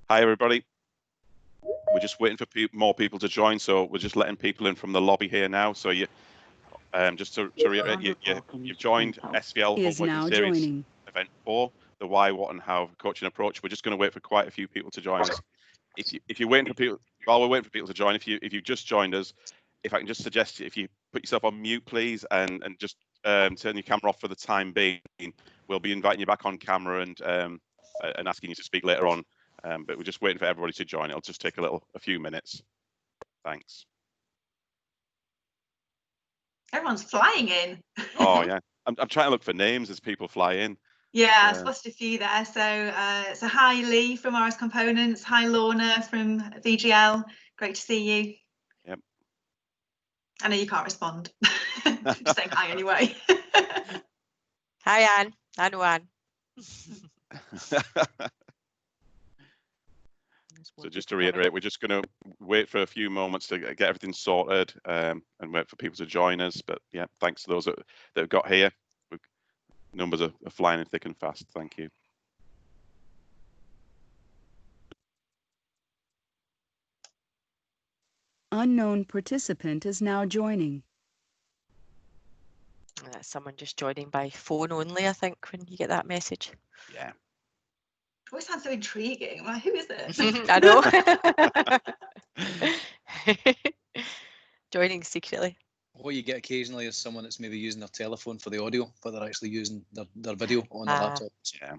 Hi, everybody. We're just waiting for more people to join, so we're just letting people in from the lobby here now. So you, just to reiterate, you've joined SVL Homeworking Series Event 4, the Why, What, and How coaching approach. We're just going to wait for quite a few people to join us. If you're waiting for people, while we're waiting for people to join, if you've just joined us, if I can just suggest, if you put yourself on mute, please, and just turn your camera off for the time being. We'll be inviting you back on camera and asking you to speak later on. But we're just waiting for everybody to join. It'll just take a few minutes. Thanks. Everyone's flying in. Oh yeah, I'm trying to look for names as people fly in. Yeah, I spotted a few there. So hi Lee from RS Components. Hi Lorna from VGL. Great to see you. Yep. I know you can't respond. Just saying hi anyway. Hi Anne. I know Anne. So just to reiterate, we're just going to wait for a few moments to get everything sorted and wait for people to join us. But yeah, thanks to those that have got here. Numbers are flying in thick and fast. Thank you. Unknown participant is now joining. That's someone just joining by phone only, I think, when you get that message. Yeah. It always sounds so intriguing. Like, who is it? I know. Joining secretly. What you get occasionally is someone that's maybe using their telephone for the audio, but they're actually using their video on their laptop. Yeah.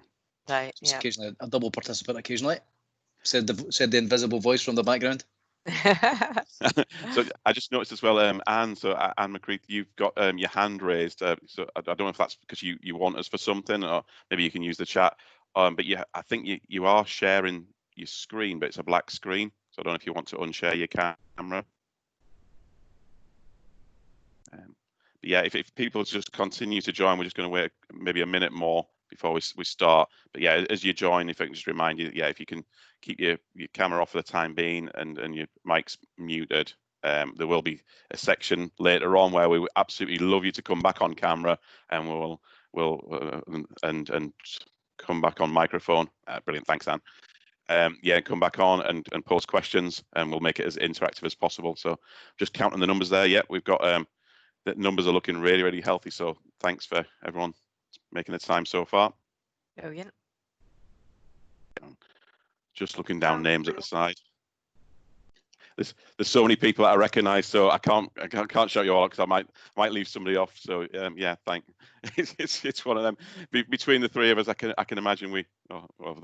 Right. It's occasionally a double participant. Occasionally, said the invisible voice from the background. So I just noticed as well, Anne. So Anne McCreath, you've got your hand raised. So I don't know if that's because you want us for something, or maybe you can use the chat. But I think you are sharing your screen, but it's a black screen. So I don't know if you want to unshare your camera. But yeah, if people just continue to join, we're just going to wait maybe a minute more before we start. But yeah, as you join, if I can just remind you, yeah, if you can keep your camera off for the time being and your mic's muted, there will be a section later on where we would absolutely love you to come back on camera, and we'll come back on microphone. Brilliant, thanks, Anne. Yeah, come back on and post questions, and we'll make it as interactive as possible. So just counting the numbers there. Yeah, we've got the numbers are looking really, really healthy. So thanks for everyone making the time so far. Brilliant. Just looking down names at the side. There's so many people that I recognise, so I can't shout you all out because I might leave somebody off. So yeah, it's one of them. Between the three of us, I can imagine the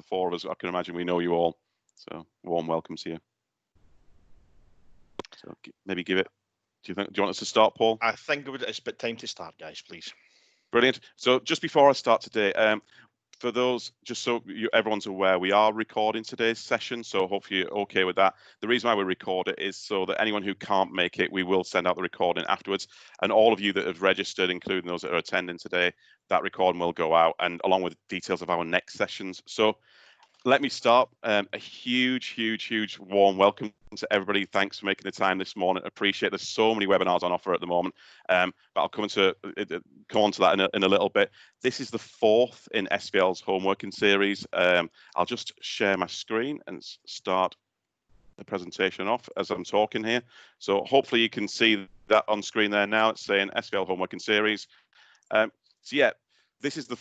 four of us, I can imagine we know you all. So warm welcome to you. So maybe give it. Do you want us to start, Paul? I think it's about time to start, guys, please. Brilliant. So just before I start today, for those, just so everyone's aware, we are recording today's session, so hopefully you're okay with that. The reason why we record it is so that anyone who can't make it, we will send out the recording afterwards. And all of you that have registered, including those that are attending today, that recording will go out, and along with details of our next sessions. So let me start. A huge warm welcome to everybody. Thanks for making the time this morning. Appreciate there's so many webinars on offer at the moment, but I'll come on to that in a little bit. This is the fourth in SVL's homeworking series. I'll just share my screen and start the presentation off as I'm talking here. So hopefully you can see that on screen there now. It's saying SVL homeworking series. So yeah, this is the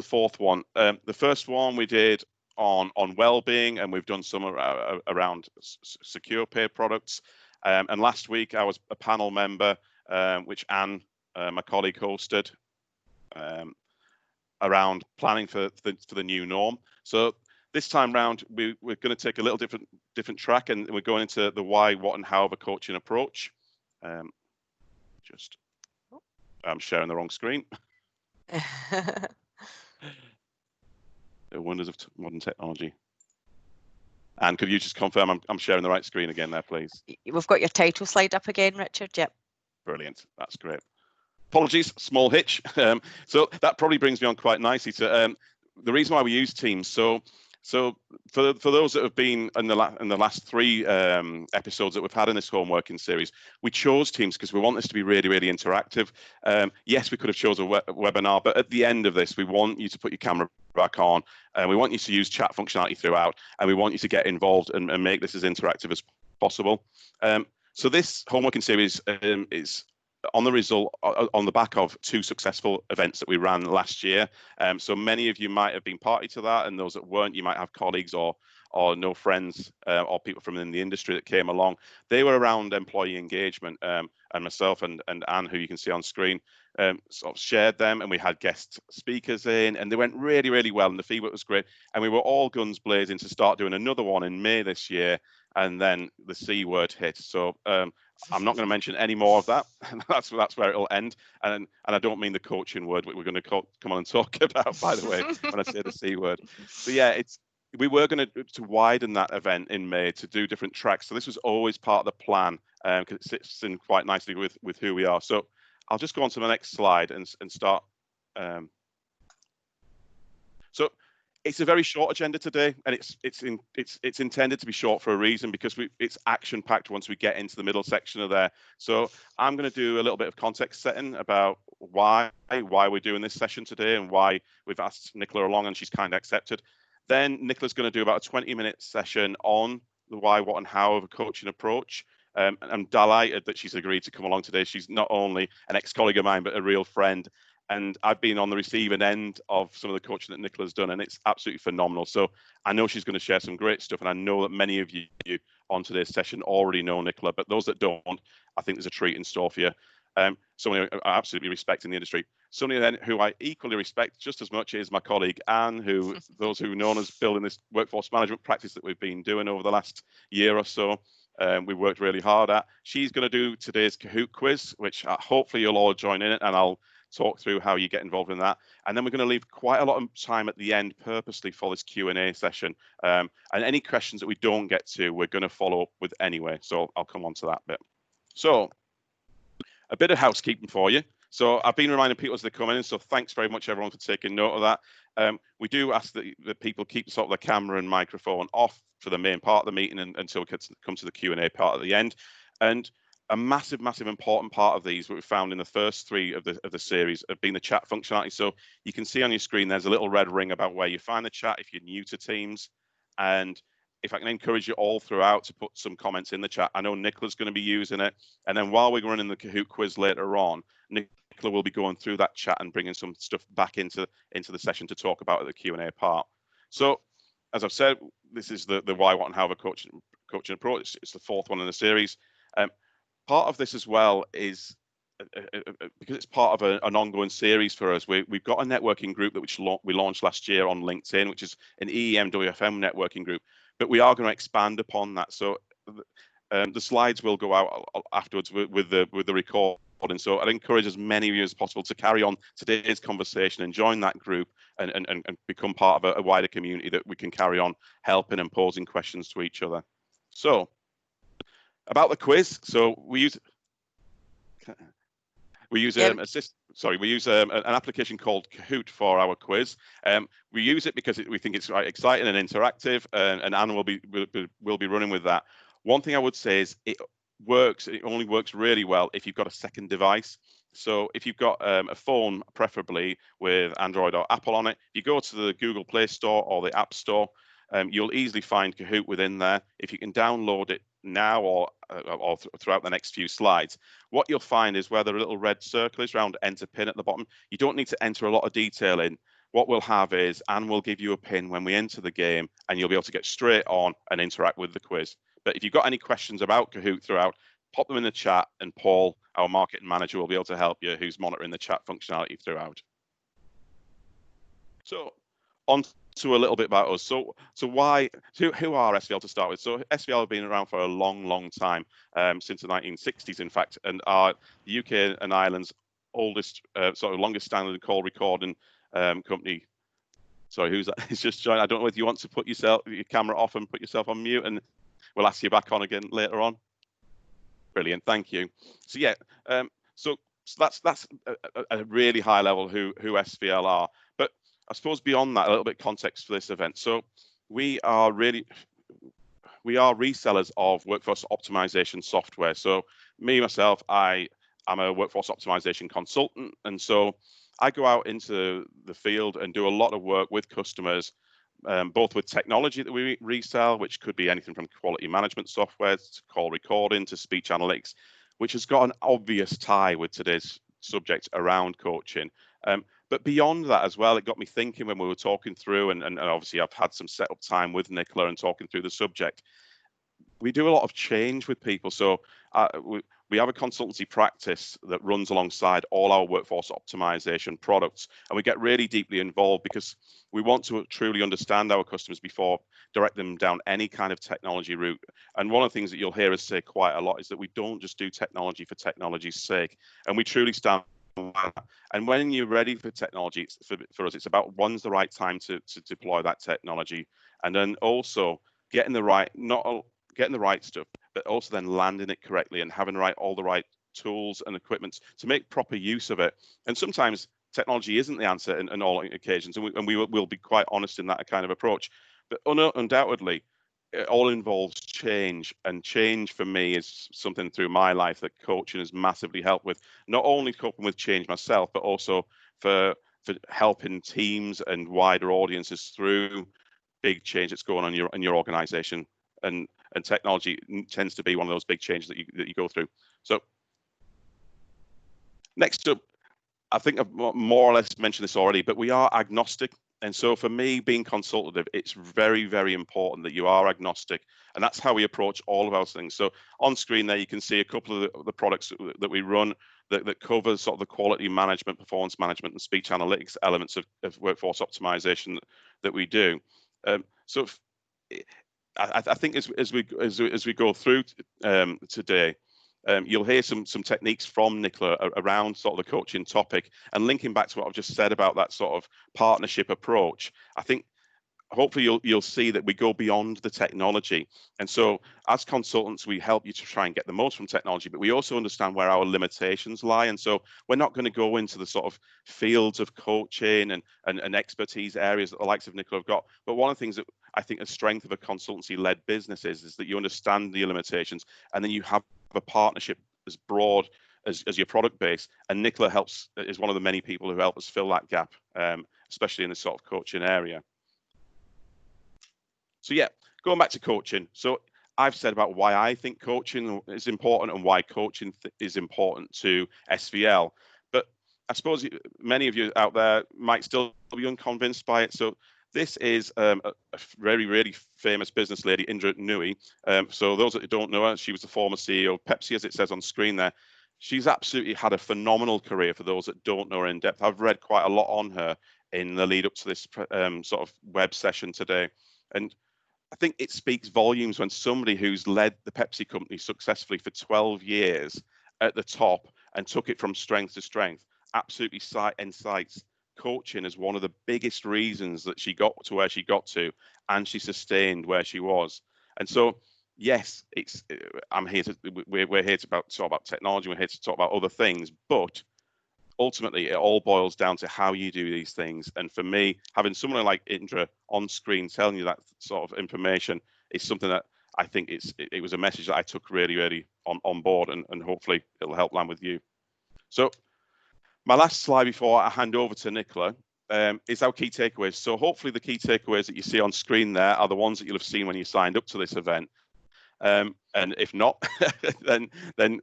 fourth one. The first one we did on well-being, and we've done some around secure pay products. And last week I was a panel member, which Anne, my colleague, hosted around planning for the new norm. So this time round, we're going to take a little different track, and we're going into the why, what, and how of a coaching approach. I'm sharing the wrong screen. The wonders of modern technology. And could you just confirm I'm sharing the right screen again there, please? We've got your title slide up again, Richard. Yep. Brilliant. That's great. Apologies, small hitch. So that probably brings me on quite nicely to the reason why we use Teams. So So for those that have been in the last three episodes that we've had in this home working series, we chose Teams because we want this to be really, really interactive. Yes, we could have chosen a webinar, but at the end of this, we want you to put your camera back on, and we want you to use chat functionality throughout, and we want you to get involved and make this as interactive as possible. So this home working series is on the back of two successful events that we ran last year. So many of you might have been party to that, and those that weren't, you might have colleagues or no friends or people from in the industry that came along. They were around employee engagement, and myself and Anne, who you can see on screen, sort of shared them, and we had guest speakers in, and they went really, really well, and the feedback was great. And we were all guns blazing to start doing another one in May this year, and then the C word hit. So I'm not going to mention any more of that. That's where it'll end. And I don't mean the coaching word, which we're going to come on and talk about, by the way, when I say the C word. So yeah, we were going to widen that event in May to do different tracks. So this was always part of the plan, because it sits in quite nicely with who we are. So I'll just go on to the next slide and start. So it's a very short agenda today, and it's intended to be short for a reason, because it's action packed once we get into the middle section of there. So I'm going to do a little bit of context setting about why we're doing this session today and why we've asked Nicola along, and she's kind of accepted. Then Nicola's going to do about a 20-minute session on the why, what, and how of a coaching approach. And I'm delighted that she's agreed to come along today. She's not only an ex-colleague of mine, but a real friend. And I've been on the receiving end of some of the coaching that Nicola's done, and it's absolutely phenomenal. So I know she's going to share some great stuff, and I know that many of you on today's session already know Nicola, but those that don't, I think there's a treat in store for you. Somebody I absolutely respect in the industry. Somebody then who I equally respect just as much is my colleague Anne, who those who know us building this workforce management practice that we've been doing over the last year or so. We worked really hard at. She's going to do today's Kahoot quiz, which hopefully you'll all join in it, and I'll talk through how you get involved in that. And then we're going to leave quite a lot of time at the end purposely for this Q&A session. And any questions that we don't get to, we're going to follow up with anyway. So I'll come on to that bit. So a bit of housekeeping for you. So I've been reminding people as they come in, so thanks very much everyone for taking note of that. We do ask that people keep sort of the camera and microphone off for the main part of the meeting until we come to the Q&A part at the end. And a massive important part of these, what we found in the first three of the series, have been the chat functionality. So you can see on your screen there's a little red ring about where you find the chat if you're new to Teams. And if I can encourage you all throughout to put some comments in the chat. I know Nicola's going to be using it. And then while we're running the Kahoot quiz later on, Nicola will be going through that chat and bringing some stuff back into the session to talk about at the Q&A part. So as I've said, this is the why, what, and how of a coaching approach. It's the fourth one in the series. Part of this as well is because it's part of an ongoing series for us. We've got a networking group that we launched last year on LinkedIn, which is an EEMWFM networking group, but we are going to expand upon that. So the slides will go out afterwards with the recording. So I'd encourage as many of you as possible to carry on today's conversation and join that group and become part of a wider community that we can carry on helping and posing questions to each other. So about the quiz, so we use an application called Kahoot for our quiz. We use it because we think it's quite exciting and interactive, and Anne will be running with that. One thing I would say is it only works really well if you've got a second device. So if you've got a phone, preferably with Android or Apple on it, you go to the Google Play Store or the App Store, you'll easily find Kahoot within there. If you can download it now or throughout the next few slides, what you'll find is where the little red circle is around enter pin at the bottom, you don't need to enter a lot of detail in. What we'll have is Anne will give you a pin when we enter the game, and you'll be able to get straight on and interact with the quiz. But if you've got any questions about Kahoot throughout, pop them in the chat, and Paul, our marketing manager, will be able to help you, who's monitoring the chat functionality throughout. So on to a little bit about us. So who are SVL to start with? So SVL have been around for a long time, since the 1960s, in fact, and are the UK and Ireland's oldest, longest standing call recording company. Sorry, who's that? It's just joined. I don't know if you want to put your camera off and put yourself on mute, and we'll ask you back on again later on. Brilliant, thank you. So yeah, so that's a really high level who SVL are. But I suppose beyond that, a little bit of context for this event. So we are resellers of workforce optimization software. So me, myself, I'm a workforce optimization consultant. And so I go out into the field and do a lot of work with customers, both with technology that we resell, which could be anything from quality management software to call recording to speech analytics, which has got an obvious tie with today's subject around coaching. But beyond that as well, it got me thinking when we were talking through, and obviously I've had some setup time with Nicola and talking through the subject. We do a lot of change with people. So we have a consultancy practice that runs alongside all our workforce optimization products. And we get really deeply involved because we want to truly understand our customers before direct them down any kind of technology route. And one of the things that you'll hear us say quite a lot is that we don't just do technology for technology's sake. And we truly stand. And when you're ready for technology, for us, it's about when's the right time to deploy that technology, and then also getting the right stuff, but also then landing it correctly and having all the right tools and equipment to make proper use of it. And sometimes technology isn't the answer in all occasions, and we will be quite honest in that kind of approach. But undoubtedly, it all involves change, and change for me is something through my life that coaching has massively helped with, not only coping with change myself, but also for helping teams and wider audiences through big change that's going on in your organization. And technology tends to be one of those big changes that you go through. So next up, I think I've more or less mentioned this already, but we are agnostic. And so for me, being consultative, it's very, very important that you are agnostic. And that's how we approach all of our things. So on screen there, you can see a couple of the products that we run that covers sort of the quality management, performance management, and speech analytics elements of workforce optimization that we do. So I think as we go through today, you'll hear some techniques from Nicola around sort of the coaching topic, and linking back to what I've just said about that sort of partnership approach. I think hopefully you'll see that we go beyond the technology. And so as consultants, we help you to try and get the most from technology, but we also understand where our limitations lie. And so we're not going to go into the sort of fields of coaching and expertise areas that the likes of Nicola have got. But one of the things that I think a strength of a consultancy-led business is that you understand the limitations, and then you have a partnership as broad as your product base. And Nicola is one of the many people who help us fill that gap, especially in the sort of coaching area. So yeah, going back to coaching. So I've said about why I think coaching is important and why coaching is important to SVL. But I suppose many of you out there might still be unconvinced by it. So this is a very, really famous business lady, Indra Nooyi. So those that don't know her, she was the former CEO of Pepsi, as it says on screen there. She's absolutely had a phenomenal career for those that don't know her in depth. I've read quite a lot on her in the lead up to this sort of web session today. And I think it speaks volumes when somebody who's led the Pepsi company successfully for 12 years at the top and took it from strength to strength, absolutely incites coaching as one of the biggest reasons that she got to where she got to, and she sustained where she was. And so, yes, we're here to talk about technology, we're here to talk about other things, but ultimately it all boils down to how you do these things. And for me, having someone like Indra on screen telling you that sort of information is something that I think it was a message that I took really, really on board, and hopefully it'll help land with you. So my last slide before I hand over to Nicola is our key takeaways. So hopefully the key takeaways that you see on screen there are the ones that you'll have seen when you signed up to this event. And if not, then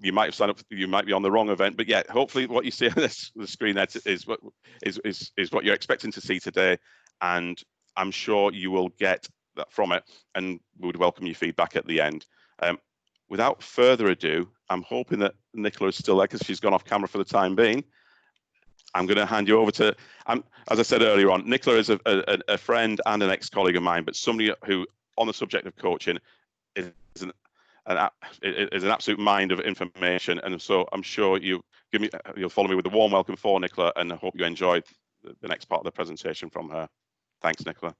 you might have signed up, you might be on the wrong event. But yeah, hopefully what you see on the screen there is what you're expecting to see today. And I'm sure you will get that from it, and we would welcome your feedback at the end. Without further ado, I'm hoping that Nicola is still there because she's gone off camera for the time being. I'm going to hand you over to, as I said earlier on, Nicola is a friend and an ex-colleague of mine, but somebody who, on the subject of coaching, is an absolute mind of information. And so I'm sure you'll follow me with a warm welcome for Nicola, and I hope you enjoyed the next part of the presentation from her. Thanks, Nicola.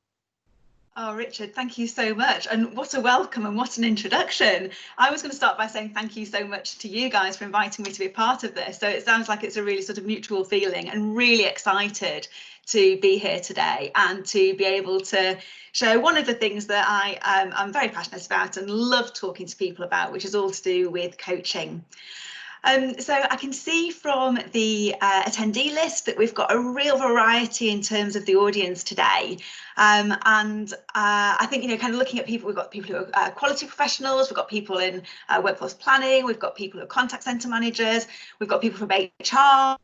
Oh, Richard, thank you so much. And what a welcome and what an introduction. I was going to start by saying thank you so much to you guys for inviting me to be a part of this. So it sounds like it's a really sort of mutual feeling, and really excited to be here today and to be able to share one of the things that I'm very passionate about and love talking to people about, which is all to do with coaching. So I can see from the attendee list that we've got a real variety in terms of the audience today. I think, you know, kind of looking at people, we've got people who are quality professionals, we've got people in workforce planning, we've got people who are contact centre managers, we've got people from HR,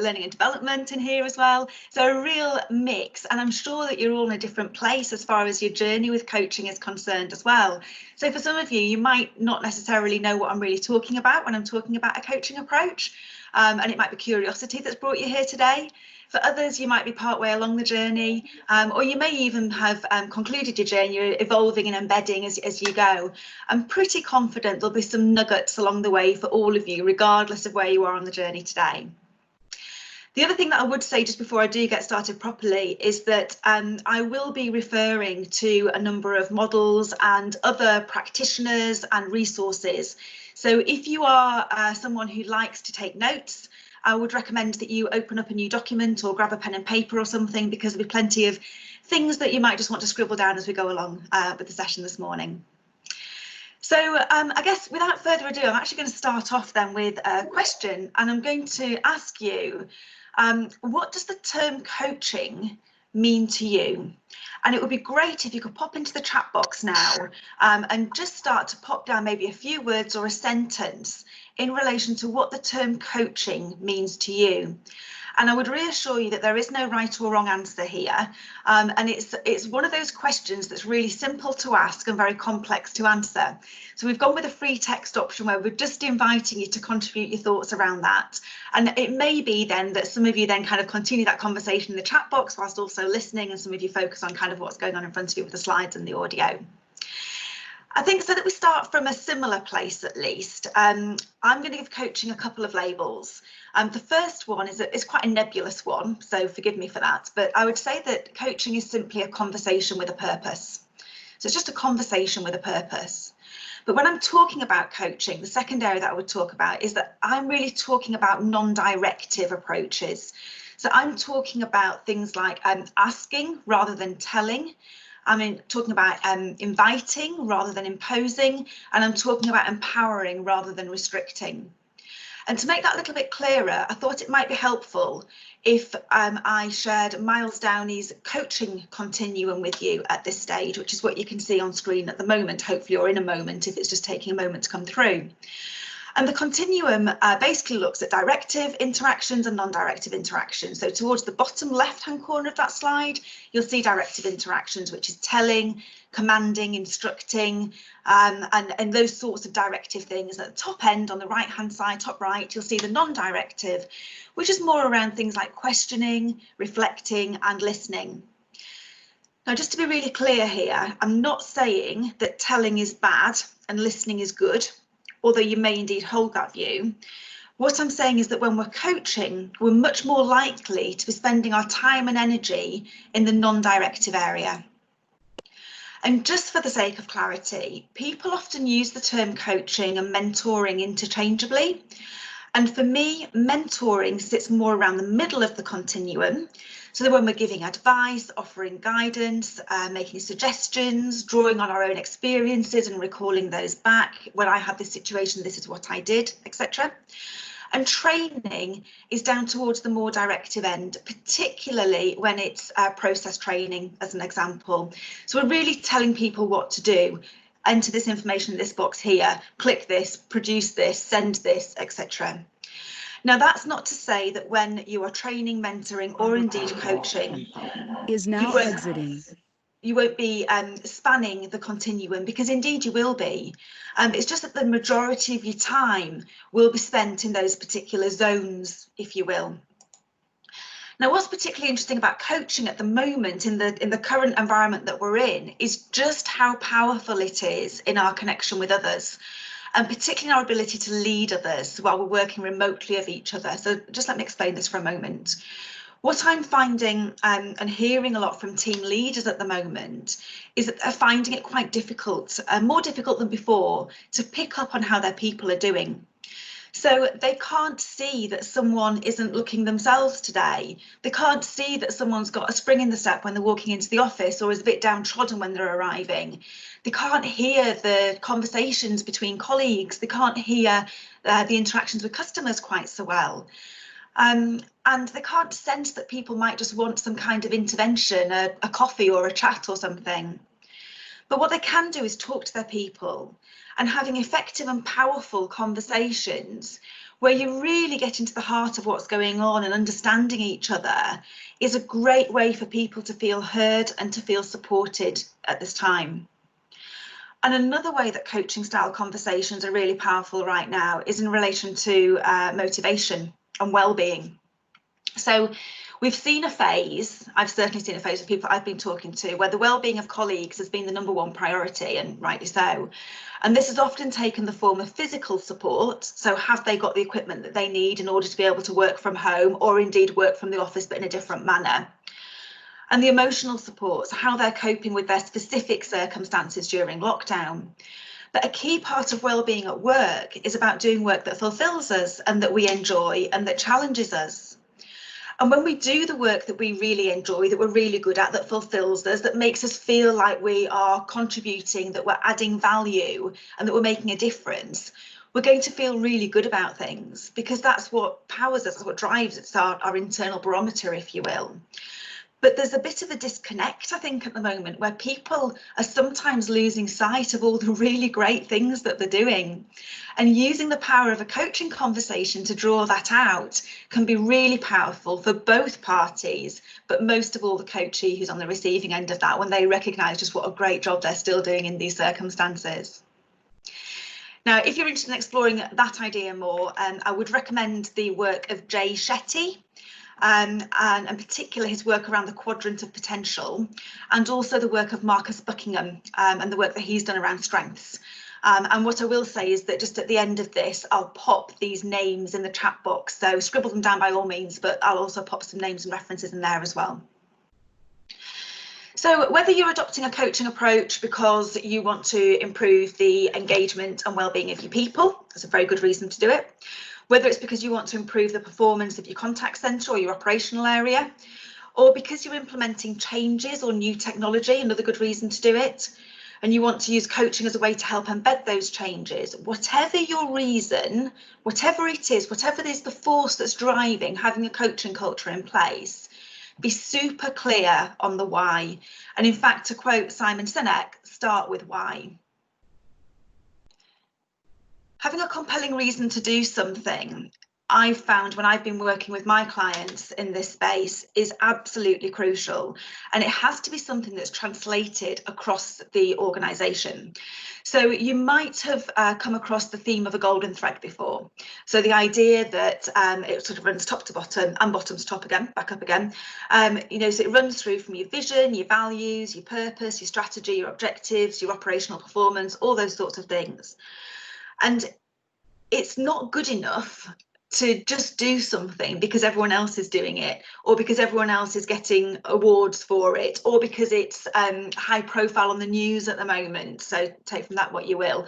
learning and development in here as well. So a real mix, and I'm sure that you're all in a different place as far as your journey with coaching is concerned as well. So for some of you, you might not necessarily know what I'm really talking about when I'm talking about a coaching approach, and it might be curiosity that's brought you here today. For others, you might be partway along the journey, or you may even have concluded your journey, you're evolving and embedding as you go. I'm pretty confident there'll be some nuggets along the way for all of you, regardless of where you are on the journey today. The other thing that I would say just before I do get started properly is that I will be referring to a number of models and other practitioners and resources. So if you are someone who likes to take notes, I would recommend that you open up a new document or grab a pen and paper or something, because there'll be plenty of things that you might just want to scribble down as we go along with the session this morning. So I guess without further ado, I'm actually going to start off then with a question, and I'm going to ask you, what does the term coaching mean to you? And it would be great if you could pop into the chat box now and just start to pop down maybe a few words or a sentence in relation to what the term coaching means to you. And I would reassure you that there is no right or wrong answer here. And it's one of those questions that's really simple to ask and very complex to answer. So we've gone with a free text option where we're just inviting you to contribute your thoughts around that. And it may be then that some of you then kind of continue that conversation in the chat box whilst also listening, and some of you focus on kind of what's going on in front of you with the slides and the audio. I think so that we start from a similar place at least. I'm going to give coaching a couple of labels. The first one is quite a nebulous one, so forgive me for that, but I would say that coaching is simply a conversation with a purpose. So it's just a conversation with a purpose. But when I'm talking about coaching, the second area that I would talk about is that I'm really talking about non-directive approaches. So I'm talking about things like asking rather than telling. I'm talking about inviting rather than imposing, and I'm talking about empowering rather than restricting. And to make that a little bit clearer, I thought it might be helpful if I shared Miles Downey's coaching continuum with you at this stage, which is what you can see on screen at the moment, hopefully, or in a moment if it's just taking a moment to come through. And the continuum basically looks at directive interactions and non-directive interactions. So towards the bottom left-hand corner of that slide, you'll see directive interactions, which is telling, commanding, instructing, and those sorts of directive things. At the top end, on the right-hand side, top right, you'll see the non-directive, which is more around things like questioning, reflecting, and listening. Now, just to be really clear here, I'm not saying that telling is bad and listening is good, although you may indeed hold that view. What I'm saying is that when we're coaching, we're much more likely to be spending our time and energy in the non-directive area. And just for the sake of clarity, people often use the term coaching and mentoring interchangeably. And for me, mentoring sits more around the middle of the continuum. So that when we're giving advice, offering guidance, making suggestions, drawing on our own experiences and recalling those back, when I had this situation, this is what I did, etc. And training is down towards the more directive end, particularly when it's process training, as an example. So we're really telling people what to do. Enter this information in this box here, click this, produce this, send this, etc. Now, that's not to say that when you are training, mentoring, or indeed coaching, Is now exiting. you won't be spanning the continuum, because indeed you will be. It's just that the majority of your time will be spent in those particular zones, if you will. Now, what's particularly interesting about coaching at the moment in the current environment that we're in is just how powerful it is in our connection with others, and particularly our ability to lead others while we're working remotely of each other. So just let me explain this for a moment. What I'm finding and hearing a lot from team leaders at the moment is that they're finding it quite difficult, more difficult than before, to pick up on how their people are doing. So they can't see that someone isn't looking themselves today. They can't see that someone's got a spring in the step when they're walking into the office or is a bit downtrodden when they're arriving. They can't hear the conversations between colleagues. They can't hear the interactions with customers quite so well. And they can't sense that people might just want some kind of intervention, a coffee or a chat or something. But what they can do is talk to their people, and having effective and powerful conversations where you really get into the heart of what's going on and understanding each other is a great way for people to feel heard and to feel supported at this time. And another way that coaching style conversations are really powerful right now is in relation to motivation and well-being. So we've seen a phase, I've certainly seen a phase of people I've been talking to, where the well-being of colleagues has been the #1 priority, and rightly so. And this has often taken the form of physical support. So have they got the equipment that they need in order to be able to work from home, or indeed work from the office but in a different manner? And the emotional support, so how they're coping with their specific circumstances during lockdown. But a key part of well-being at work is about doing work that fulfills us and that we enjoy and that challenges us. And when we do the work that we really enjoy, that we're really good at, that fulfills us, that makes us feel like we are contributing, that we're adding value and that we're making a difference, we're going to feel really good about things, because that's what powers us, that's what drives us, our internal barometer, if you will. But there's a bit of a disconnect, I think, at the moment, where people are sometimes losing sight of all the really great things that they're doing. And using the power of a coaching conversation to draw that out can be really powerful for both parties, but most of all the coachee who's on the receiving end of that, when they recognise just what a great job they're still doing in these circumstances. Now, if you're interested in exploring that idea more, I would recommend the work of Jay Shetty. And in particular his work around the quadrant of potential, and also the work of Marcus Buckingham and the work that he's done around strengths. And what I will say is that just at the end of this, I'll pop these names in the chat box, so scribble them down by all means, but I'll also pop some names and references in there as well. So whether you're adopting a coaching approach because you want to improve the engagement and well-being of your people, that's a very good reason to do it. Whether it's because you want to improve the performance of your contact centre or your operational area, or because you're implementing changes or new technology, another good reason to do it, and you want to use coaching as a way to help embed those changes, whatever your reason, whatever it is the force that's driving having a coaching culture in place, be super clear on the why. And in fact, to quote Simon Sinek, start with why. Having a compelling reason to do something, I've found when I've been working with my clients in this space, is absolutely crucial. And it has to be something that's translated across the organisation. So you might have come across the theme of a golden thread before. So the idea that it sort of runs top to bottom and bottom to top again, back up again. You know, so it runs through from your vision, your values, your purpose, your strategy, your objectives, your operational performance, all those sorts of things. And it's not good enough to just do something because everyone else is doing it, or because everyone else is getting awards for it, or because it's high profile on the news at the moment, so take from that what you will,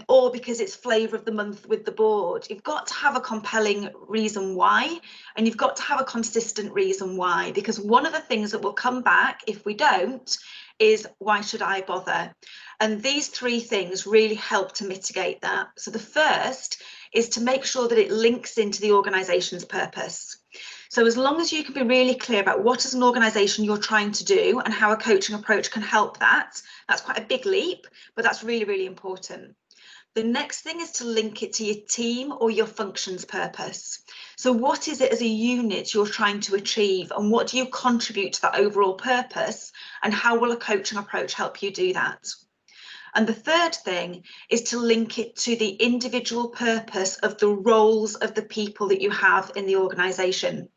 or because it's flavour of the month with the board. You've got to have a compelling reason why, and you've got to have a consistent reason why, because one of the things that will come back if we don't is, why should I bother? And these three things really help to mitigate that. So the first is to make sure that it links into the organisation's purpose. So as long as you can be really clear about what as an organisation you're trying to do and how a coaching approach can help that, that's quite a big leap, but that's really, really important. The next thing is to link it to your team or your function's purpose. So what is it as a unit you're trying to achieve, and what do you contribute to that overall purpose, and how will a coaching approach help you do that? And the third thing is to link it to the individual purpose of the roles of the people that you have in the organisation.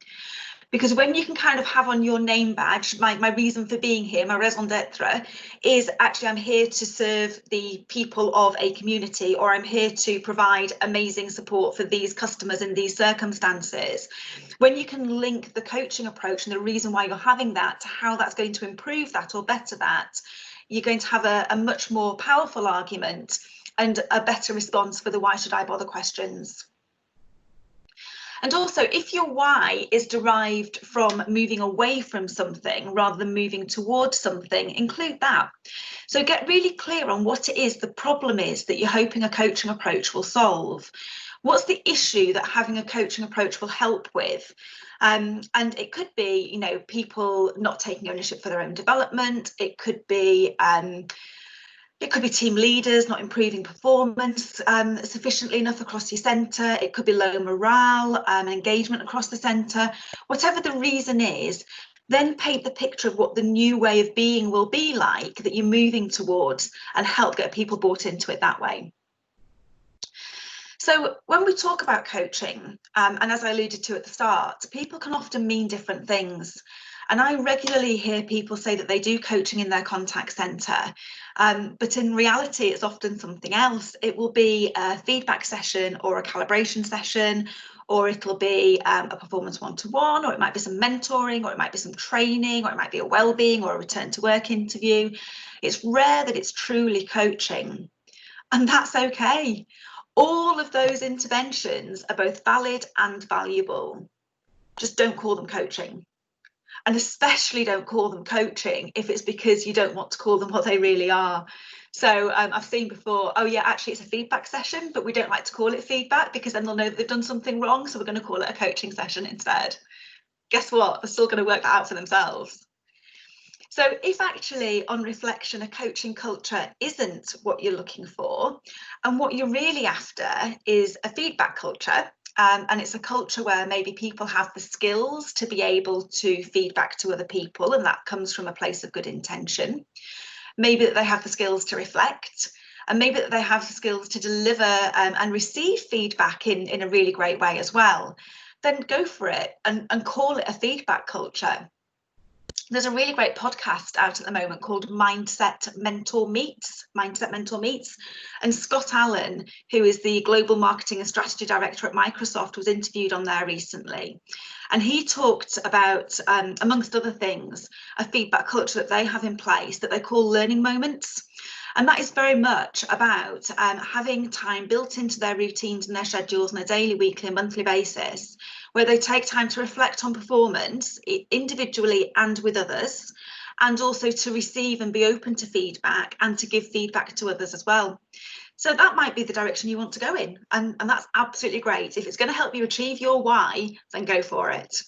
Because when you can kind of have on your name badge, my reason for being here, my raison d'etre, is actually I'm here to serve the people of a community, or I'm here to provide amazing support for these customers in these circumstances. When you can link the coaching approach and the reason why you're having that to how that's going to improve that or better that, you're going to have a much more powerful argument and a better response for the why should I bother questions. And also, if your why is derived from moving away from something rather than moving towards something, include that. So get really clear on what it is the problem is that you're hoping a coaching approach will solve. What's the issue that having a coaching approach will help with? And it could be, you know, people not taking ownership for their own development. It could be team leaders not improving performance sufficiently enough across your centre. It could be low morale and engagement across the centre. Whatever the reason is, then paint the picture of what the new way of being will be like that you're moving towards and help get people bought into it that way. So when we talk about coaching, and as I alluded to at the start, people can often mean different things. And I regularly hear people say that they do coaching in their contact centre, but in reality, it's often something else. It will be a feedback session or a calibration session, or it'll be a performance one-to-one, or it might be some mentoring, or it might be some training, or it might be a wellbeing or a return to work interview. It's rare that it's truly coaching, and that's okay. All of those interventions are both valid and valuable. Just don't call them coaching. And especially don't call them coaching if it's because you don't want to call them what they really are. So I've seen before, oh yeah, actually it's a feedback session, but we don't like to call it feedback because then they'll know that they've done something wrong. So we're going to call it a coaching session instead. Guess what? They're still going to work that out for themselves. So if actually on reflection, a coaching culture isn't what you're looking for, and what you're really after is a feedback culture, and it's a culture where maybe people have the skills to be able to feedback to other people, and that comes from a place of good intention. Maybe that they have the skills to reflect, and maybe that they have the skills to deliver and receive feedback in a really great way as well. Then go for it and call it a feedback culture. There's a really great podcast out at the moment called Mindset Mentor Meets, and Scott Allen, who is the Global Marketing and Strategy Director at Microsoft, was interviewed on there recently. And he talked about, amongst other things, a feedback culture that they have in place that they call learning moments. And that is very much about having time built into their routines and their schedules on a daily, weekly and monthly basis, where they take time to reflect on performance individually and with others, and also to receive and be open to feedback and to give feedback to others as well. So that might be the direction you want to go in, and that's absolutely great. If it's going to help you achieve your why, then go for it.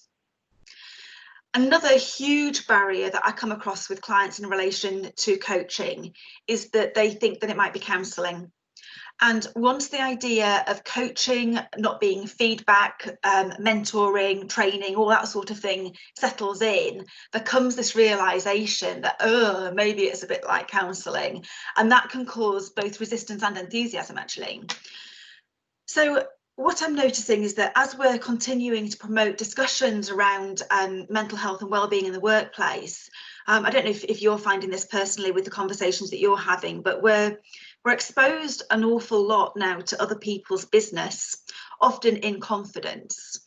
Another huge barrier that I come across with clients in relation to coaching is that they think that it might be counselling. And once the idea of coaching not being feedback, mentoring, training, all that sort of thing settles in, there comes this realization that, oh, maybe it's a bit like counselling. And that can cause both resistance and enthusiasm, actually. So what I'm noticing is that as we're continuing to promote discussions around mental health and wellbeing in the workplace, I don't know if you're finding this personally with the conversations that you're having, but we're exposed an awful lot now to other people's business, often in confidence.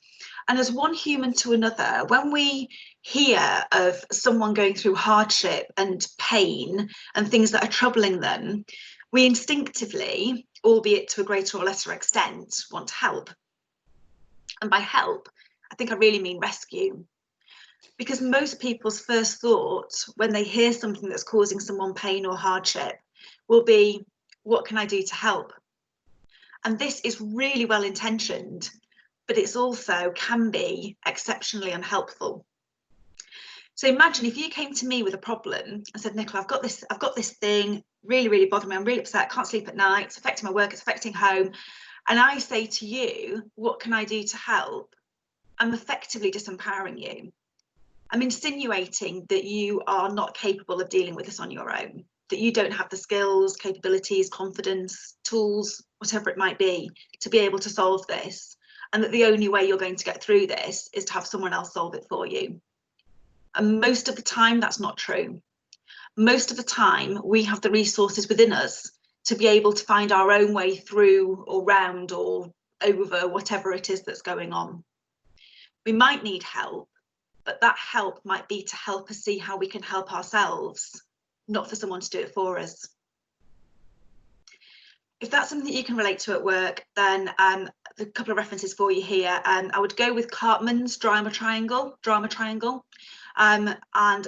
And as one human to another, when we hear of someone going through hardship and pain and things that are troubling them, we instinctively, albeit to a greater or lesser extent, want to help. And by help, I think I really mean rescue. Because most people's first thought when they hear something that's causing someone pain or hardship will be, what can I do to help? And this is really well intentioned, but it's also can be exceptionally unhelpful. So imagine if you came to me with a problem and said, Nicola, I've got this thing, really bothering me, I'm really upset, can't sleep at night, it's affecting my work, it's affecting home. And I say to you, what can I do to help? I'm effectively disempowering you. I'm insinuating that you are not capable of dealing with this on your own, that you don't have the skills, capabilities, confidence, tools, whatever it might be, to be able to solve this. and that the only way you're going to get through this is to have someone else solve it for you. And most of the time, that's not true. Most of the time, we have the resources within us to be able to find our own way through or round or over whatever it is that's going on. We might need help, but that help might be to help us see how we can help ourselves, not for someone to do it for us. If that's something that you can relate to at work, then a couple of references for you here. I would go with Cartman's drama triangle, and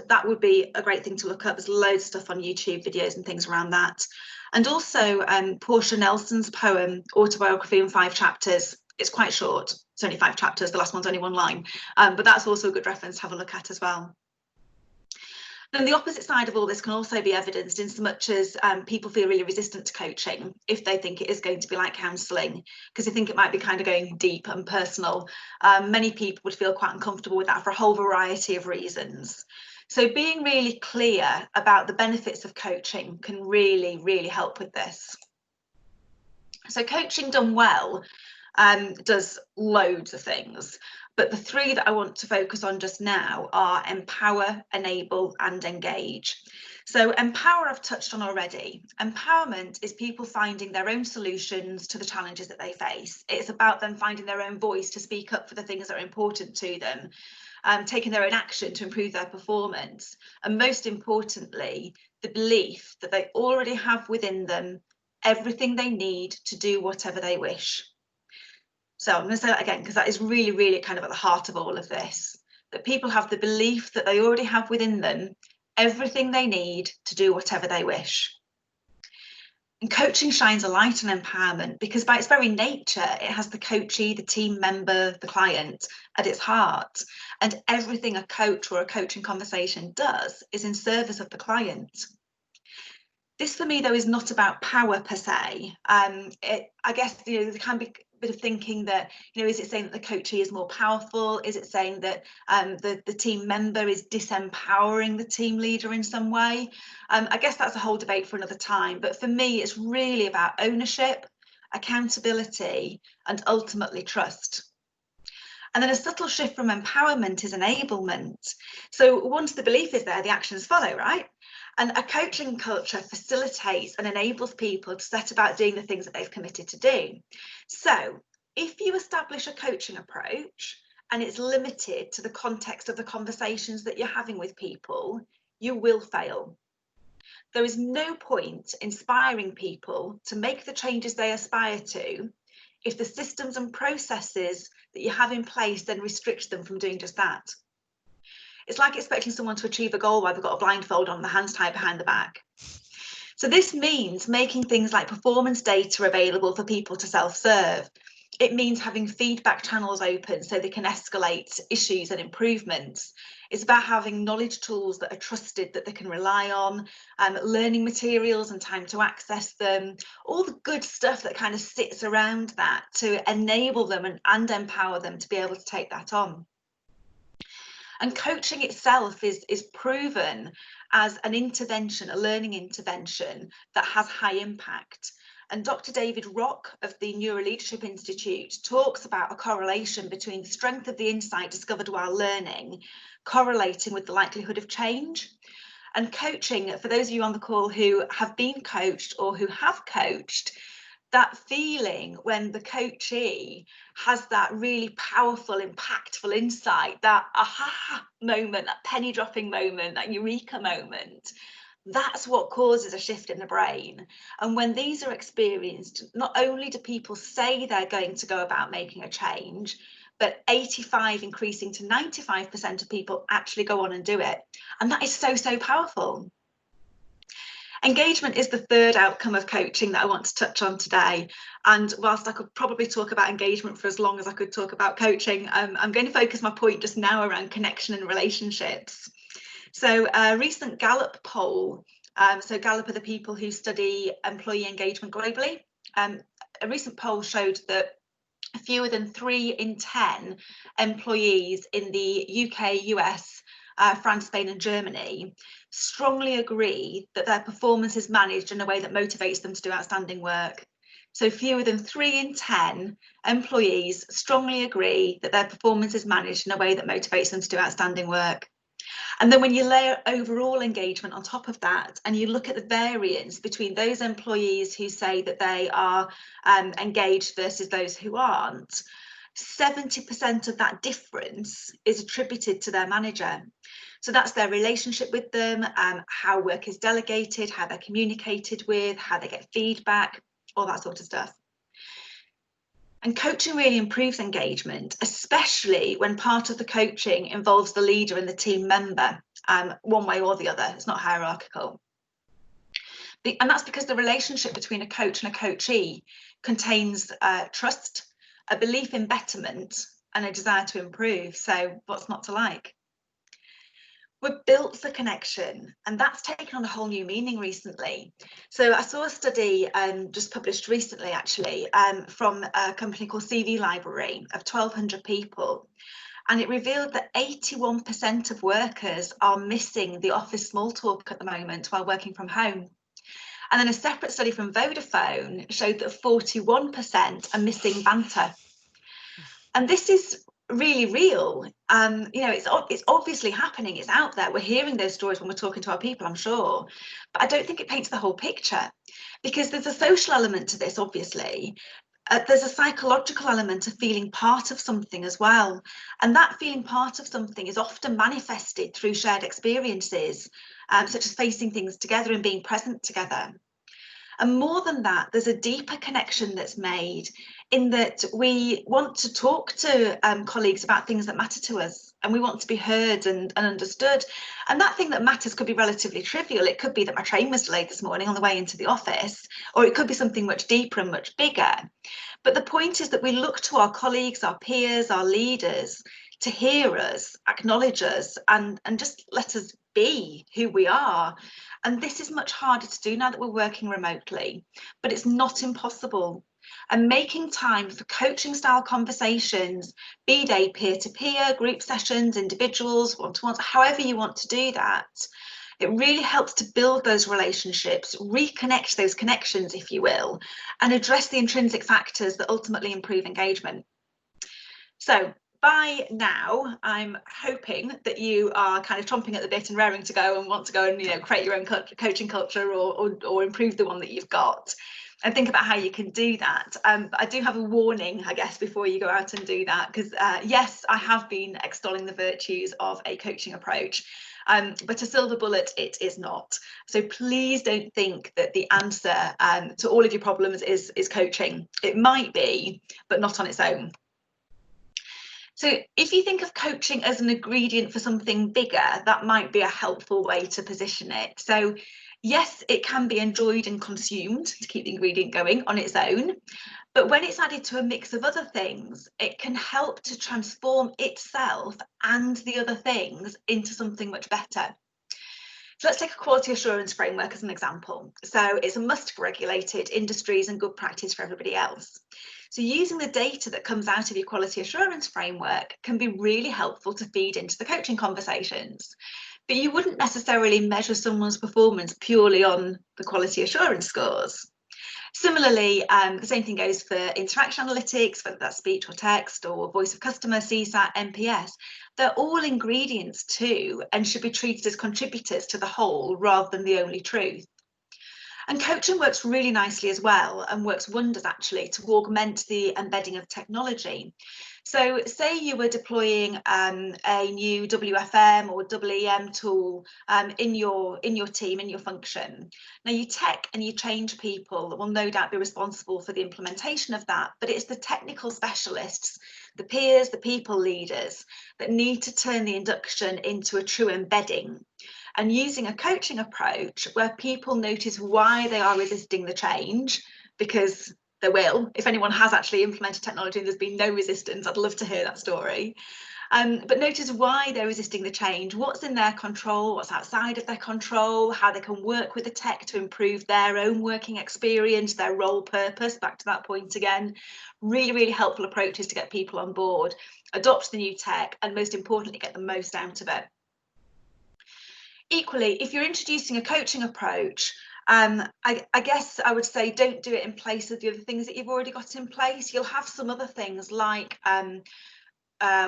that would be a great thing to look up. There's loads of stuff on YouTube videos and things around that. And also Portia Nelson's poem, Autobiography in 5 Chapters. It's quite short. It's only 5 chapters. The last one's only 1 line. But that's also a good reference to have a look at as well. Then the opposite side of all this can also be evidenced in so much as people feel really resistant to coaching if they think it is going to be like counselling, because they think it might be kind of going deep and personal. Many people would feel quite uncomfortable with that for a whole variety of reasons. So being really clear about the benefits of coaching can really, really help with this. So coaching done well does loads of things, but the 3 that I want to focus on just now are empower, enable, and engage. So empower I've touched on already. Empowerment is people finding their own solutions to the challenges that they face. It's about them finding their own voice to speak up for the things that are important to them, taking their own action to improve their performance, and most importantly, the belief that they already have within them everything they need to do whatever they wish. So I'm going to say that again, because that is really, really kind of at the heart of all of this, that people have the belief that they already have within them everything they need to do whatever they wish. And coaching shines a light on empowerment because by its very nature, it has the coachee, the team member, the client at its heart. And everything a coach or a coaching conversation does is in service of the client. This for me, though, is not about power per se. I guess, there can be a bit of thinking that, is it saying that the coachee is more powerful? Is it saying that the team member is disempowering the team leader in some way? I guess that's a whole debate for another time. But for me, it's really about ownership, accountability, and ultimately trust. And then a subtle shift from empowerment is enablement. So once the belief is there, the actions follow, right? And a coaching culture facilitates and enables people to set about doing the things that they've committed to do. So if you establish a coaching approach and it's limited to the context of the conversations that you're having with people, you will fail. There is no point inspiring people to make the changes they aspire to if the systems and processes that you have in place then restrict them from doing just that. It's like expecting someone to achieve a goal while they've got a blindfold on, the hands tied behind the back. So this means making things like performance data available for people to self-serve. It means having feedback channels open so they can escalate issues and improvements. It's about having knowledge tools that are trusted, that they can rely on, learning materials and time to access them, all the good stuff that kind of sits around that to enable them and empower them to be able to take that on. And coaching itself is proven as an intervention, a learning intervention that has high impact. And Dr. David Rock of the Neuro Leadership Institute talks about a correlation between the strength of the insight discovered while learning, correlating with the likelihood of change. And coaching, for those of you on the call who have been coached or who have coached, that feeling when the coachee has that really powerful, impactful insight, that aha moment, that penny dropping moment, that eureka moment, that's what causes a shift in the brain. And when these are experienced, not only do people say they're going to go about making a change, but 85 increasing to 95% of people actually go on and do it. And that is so, so powerful. Engagement is the third outcome of coaching that I want to touch on today. And whilst I could probably talk about engagement for as long as I could talk about coaching, I'm going to focus my point just now around connection and relationships. So a recent Gallup poll, so Gallup are the people who study employee engagement globally. A recent poll showed that fewer than 3 in 10 employees in the UK, US, France, Spain and Germany strongly agree that their performance is managed in a way that motivates them to do outstanding work. So fewer than 3 in 10 employees strongly agree that their performance is managed in a way that motivates them to do outstanding work. And then when you layer overall engagement on top of that, and you look at the variance between those employees who say that they are engaged versus those who aren't, 70% of that difference is attributed to their manager. So that's their relationship with them, how work is delegated, how they're communicated with, how they get feedback, all that sort of stuff. And coaching really improves engagement, especially when part of the coaching involves the leader and the team member, one way or the other. It's not hierarchical. And that's because the relationship between a coach and a coachee contains trust, a belief in betterment, and a desire to improve. So what's not to like? We're built for connection, and that's taken on a whole new meaning recently. So I saw a study just published recently, actually, from a company called CV Library of 1,200 people. And it revealed that 81% of workers are missing the office small talk at the moment while working from home. And then a separate study from Vodafone showed that 41% are missing banter. And this is really real. You know, it's obviously happening. It's out there. We're hearing those stories when we're talking to our people, I'm sure. But I don't think it paints the whole picture, because there's a social element to this, obviously. There's a psychological element of feeling part of something as well. And that feeling part of something is often manifested through shared experiences, such as facing things together and being present together. And more than that, there's a deeper connection that's made in that we want to talk to colleagues about things that matter to us, and we want to be heard and understood. And that thing that matters could be relatively trivial. It could be that my train was delayed this morning on the way into the office, or it could be something much deeper and much bigger. But the point is that we look to our colleagues, our peers, our leaders to hear us, acknowledge us, and just let us be who we are. And this is much harder to do now that we're working remotely, but it's not impossible. And making time for coaching style conversations, be they peer-to-peer, group sessions, individuals, one-to-ones, however you want to do that, it really helps to build those relationships, reconnect those connections, if you will, and address the intrinsic factors that ultimately improve engagement. So by now, I'm hoping that you are kind of chomping at the bit and raring to go and want to go and, you know, create your own coaching culture or improve the one that you've got, and think about how you can do that. I do have a warning, I guess, before you go out and do that, because yes, I have been extolling the virtues of a coaching approach, but a silver bullet it is not. So please don't think that the answer to all of your problems is coaching. It might be, but not on its own. So if you think of coaching as an ingredient for something bigger, that might be a helpful way to position it. So yes, it can be enjoyed and consumed to keep the ingredient going on its own, but when it's added to a mix of other things, it can help to transform itself and the other things into something much better. So let's take a quality assurance framework as an example. So it's a must for regulated industries and good practice for everybody else. So using the data that comes out of your quality assurance framework can be really helpful to feed into the coaching conversations. But you wouldn't necessarily measure someone's performance purely on the quality assurance scores. Similarly, the same thing goes for interaction analytics, whether that's speech or text or voice of customer, CSAT, NPS. They're all ingredients too, and should be treated as contributors to the whole rather than the only truth. And coaching works really nicely as well, and works wonders actually to augment the embedding of technology. So say you were deploying a new WFM or EEM tool in your team, in your function. Now you tech and you change people that will no doubt be responsible for the implementation of that, but it's the technical specialists, the peers, the people leaders that need to turn the induction into a true embedding. And using a coaching approach where people notice why they are resisting the change, because they will. If anyone has actually implemented technology and there's been no resistance, I'd love to hear that story. But notice why they're resisting the change, what's in their control, what's outside of their control, how they can work with the tech to improve their own working experience, their role purpose, back to that point again. Really, really helpful approaches to get people on board, adopt the new tech, and most importantly, get the most out of it. Equally, if you're introducing a coaching approach I guess I would say don't do it in place of the other things that you've already got in place. You'll have some other things like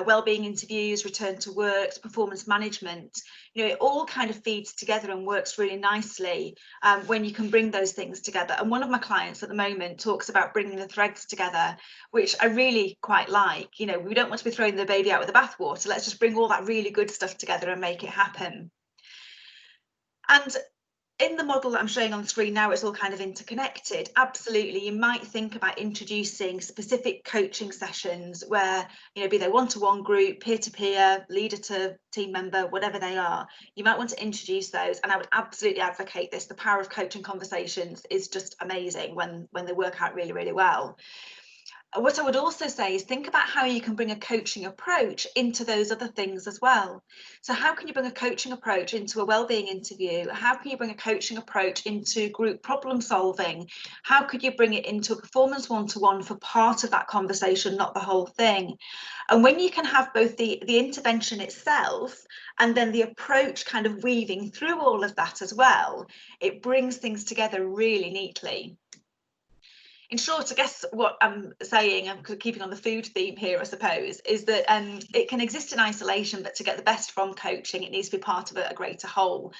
wellbeing interviews, return to work, performance management. You know, it all kind of feeds together and works really nicely when you can bring those things together. And one of my clients at the moment talks about bringing the threads together, which I really quite like. You know, we don't want to be throwing the baby out with the bathwater. Let's just bring all that really good stuff together and make it happen. And in the model that I'm showing on the screen now, it's all kind of interconnected. Absolutely, you might think about introducing specific coaching sessions where, you know, be they one-to-one group, peer-to-peer, leader to team member, whatever they are. You might want to introduce those, and I would absolutely advocate this. The power of coaching conversations is just amazing when they work out really, really well. What I would also say is think about how you can bring a coaching approach into those other things as well. So how can you bring a coaching approach into a wellbeing interview? How can you bring a coaching approach into group problem solving? How could you bring it into a performance one-to-one for part of that conversation, not the whole thing? And when you can have both the intervention itself and then the approach kind of weaving through all of that as well, it brings things together really neatly. In short, I guess what I'm saying, I'm keeping on the food theme here, I suppose, is that it can exist in isolation, but to get the best from coaching, it needs to be part of a greater whole.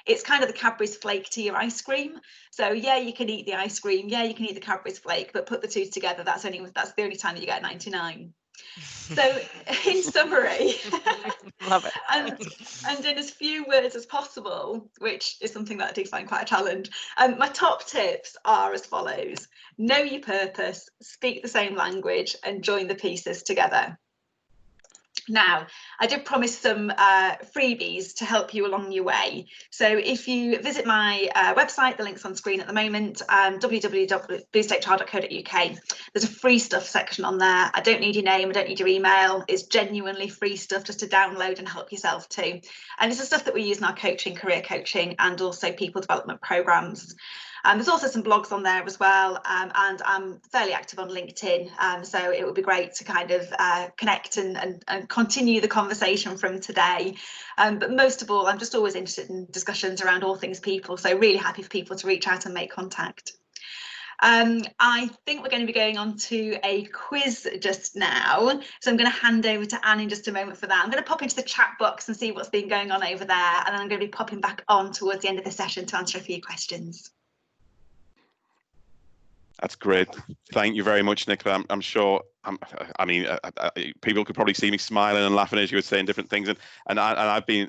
It's kind of the Cadbury's flake to your ice cream. So yeah, you can eat the ice cream, yeah, you can eat the Cadbury's flake, but put the two together, that's the only time that you get 99. So in summary, Love it. and in as few words as possible, which is something that I do find quite a challenge, my top tips are as follows. Know your purpose, speak the same language, and join the pieces together. Now, I did promise some freebies to help you along your way. So if you visit my website, the link's on screen at the moment, www.bluestakechild.co.uk, there's a free stuff section on there. I don't need your name, I don't need your email. It's genuinely free stuff just to download and help yourself too. And it's the stuff that we use in our coaching, career coaching, and also people development programs. There's also some blogs on there as well, and I'm fairly active on LinkedIn, so it would be great to kind of connect and continue the conversation from today. But most of all, I'm just always interested in discussions around all things people, so really happy for people to reach out and make contact. I think we're going to be going on to a quiz just now, so I'm going to hand over to Anne in just a moment for that. I'm going to pop into the chat box and see what's been going on over there, and then I'm going to be popping back on towards the end of the session to answer a few questions. That's great. Thank you very much, Nicola. I'm sure. People could probably see me smiling and laughing as you were saying different things, and I've been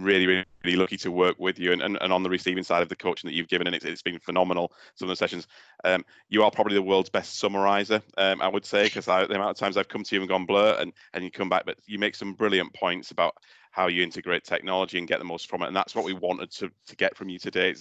really, really, really lucky to work with you and on the receiving side of the coaching that you've given, and it's been phenomenal. Some of the sessions. You are probably the world's best summarizer, I would say, because the amount of times I've come to you and gone blur, and you come back, but you make some brilliant points about how you integrate technology and get the most from it, and that's what we wanted to get from you today.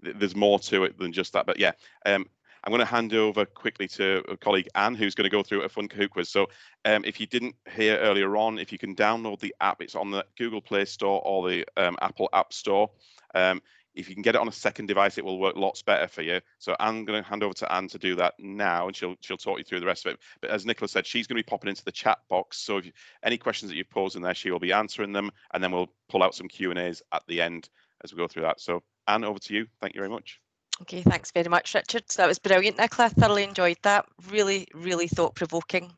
There's more to it than just that, but yeah, I'm going to hand over quickly to a colleague, Anne, who's going to go through a fun Kahoot quiz. So if you didn't hear earlier on, if you can download the app, it's on the Google Play Store or the Apple App Store. If you can get it on a second device, it will work lots better for you. So I'm going to hand over to Anne to do that now, and she'll talk you through the rest of it. But as Nicola said, she's going to be popping into the chat box. So if any questions that you've posed in there, she will be answering them, and then we'll pull out some Q&As at the end as we go through that. So Anne, over to you. Thank you very much. Okay, thanks very much, Richard. So that was brilliant, Nicola. Thoroughly enjoyed that. Really, really thought-provoking.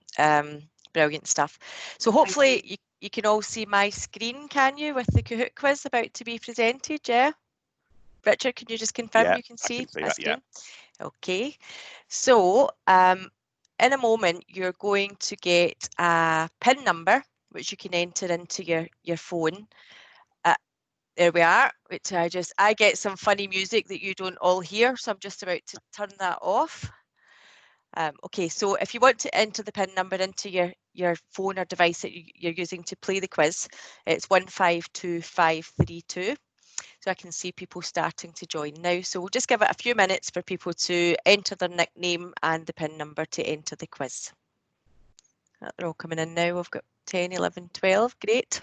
Brilliant stuff. So hopefully you can all see my screen, can you, with the Kahoot quiz about to be presented, yeah? Richard, can you just confirm you can see my screen? Yeah. Okay. So in a moment, you're going to get a PIN number, which you can enter into your phone. There we are, which I get some funny music that you don't all hear, so I'm just about to turn that off. Okay, so if you want to enter the PIN number into your phone or device that you're using to play the quiz, it's 152532. So I can see people starting to join now. So we'll just give it a few minutes for people to enter their nickname and the PIN number to enter the quiz. They're all coming in now. We've got 10, 11, 12. Great.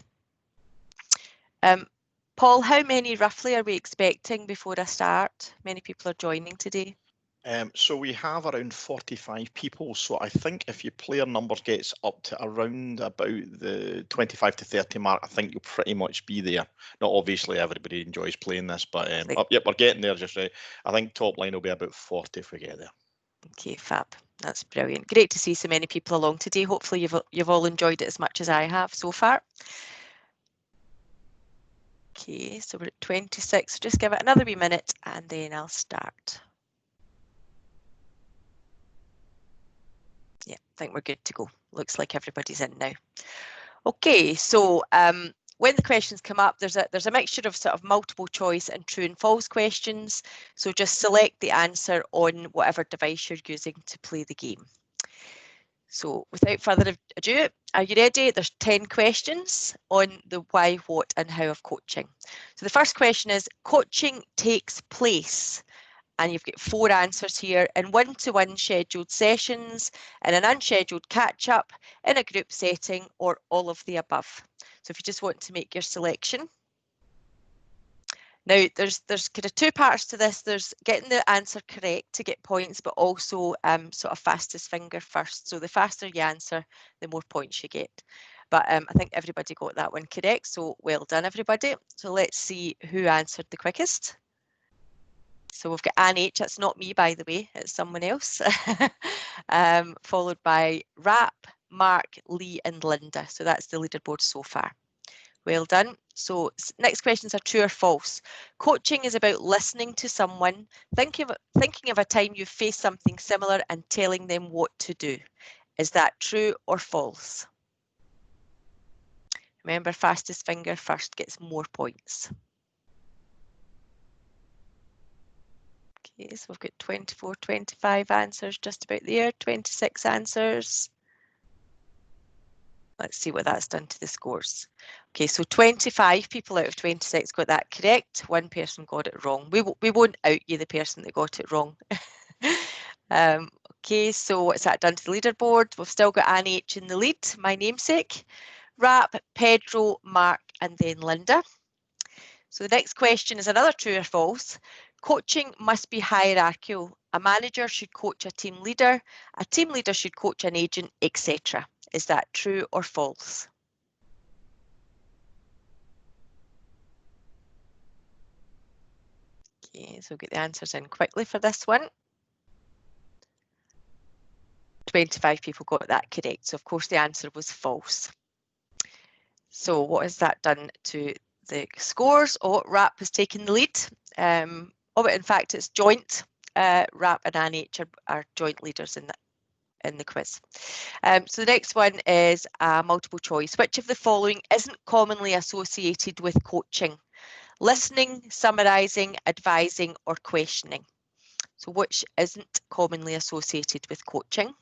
Paul, how many roughly are we expecting before I start? Many people are joining today. So we have around 45 people. So I think if your player numbers gets up to around about the 25 to 30 mark, I think you'll pretty much be there. Not obviously everybody enjoys playing this, but yep, we're getting there just right. I think top line will be about 40 if we get there. Okay, fab. That's brilliant. Great to see so many people along today. Hopefully you've all enjoyed it as much as I have so far. Okay, so we're at 26. Just give it another wee minute and then I'll start. Yeah, I think we're good to go. Looks like everybody's in now. Okay, so when the questions come up, there's a mixture of sort of multiple choice and true and false questions. So just select the answer on whatever device you're using to play the game. So without further ado, are you ready? There's 10 questions on the why, what and how of coaching. So the first question is, coaching takes place, and you've got 4 answers here, in one-to-one scheduled sessions, in an unscheduled catch-up, in a group setting, or all of the above. So if you just want to make your selection. Now, there's kind of 2 parts to this. There's getting the answer correct to get points, but also sort of fastest finger first. So the faster you answer, the more points you get. But I think everybody got that one correct. So well done, everybody. So let's see who answered the quickest. So we've got Anne H. That's not me, by the way. It's someone else. Followed by Rap, Mark, Lee, and Linda. So that's the leaderboard so far. Well done. So next questions are true or false. Coaching is about listening to someone, thinking of a time you've faced something similar and telling them what to do. Is that true or false? Remember, fastest finger first gets more points. Okay, so we've got 24, 25 answers just about there, 26 answers. Let's see what that's done to the scores. Okay, so 25 people out of 26 got that correct. 1 person got it wrong. We won't out you the person that got it wrong. Okay, so what's that done to the leaderboard? We've still got Annie H in the lead, my namesake. Rap, Pedro, Mark, and then Linda. So the next question is another true or false. Coaching must be hierarchical. A manager should coach a team leader should coach an agent, etc. Is that true or false? Okay, so get the answers in quickly for this one. 25 people got that correct, so of course the answer was false. So what has that done to the scores? Oh, Rap has taken the lead. But in fact it's joint. Rap and Anne H are joint leaders in the quiz. So the next one is multiple choice. Which of the following isn't commonly associated with coaching? Listening, summarising, advising or questioning. So which isn't commonly associated with coaching?